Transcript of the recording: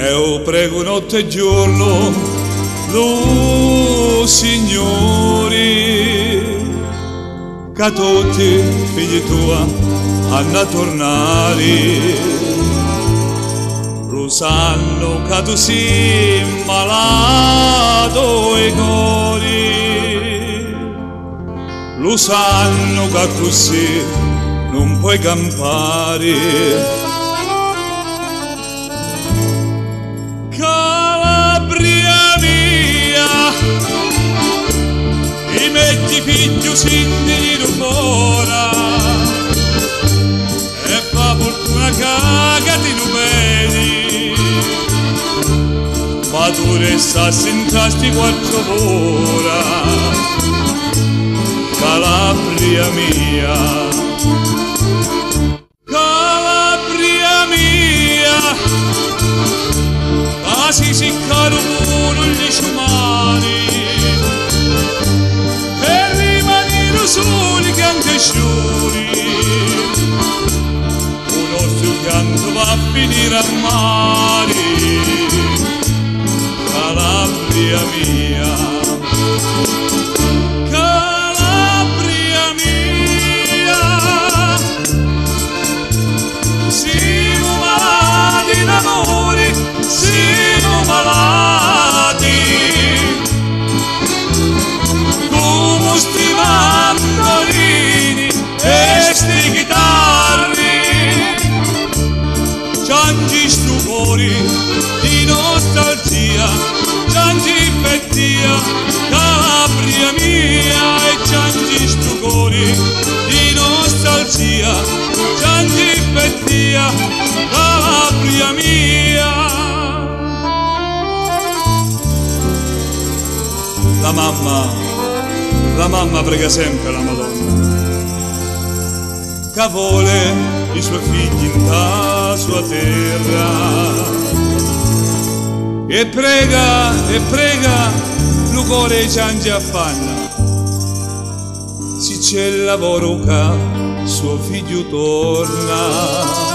io prego notte e giorno lo Signore che tutti figli tuoi hanno a tornare. Lo sanno che tu sei malato e cori, lo sanno che così non puoi campare. Calabria mia, i metti figli sindi di fora e fa fortuna cagati non vedi. Ma tu restassi in trasti 4 ore, Calabria mia, Calabria mia, quasi si caro pure gli sciumani, per rimanere soli che anche sciuri, un nostro pianto va a finire a mare. Calabria mia, Calabria mia, siamo malati d'amore, siamo malati, come sti mandolini e sti chitarri, ciangi stu cuori di nostalgia, ciangi pettia, Calabria mia, e ciangi stu cuori di nostalgia, ciangi pettia, Calabria mia. La mamma prega sempre la Madonna, che vuole i suoi figli in la sua terra, e prega, il cuore ciange affanna, se c'è il lavoro che suo figlio torna.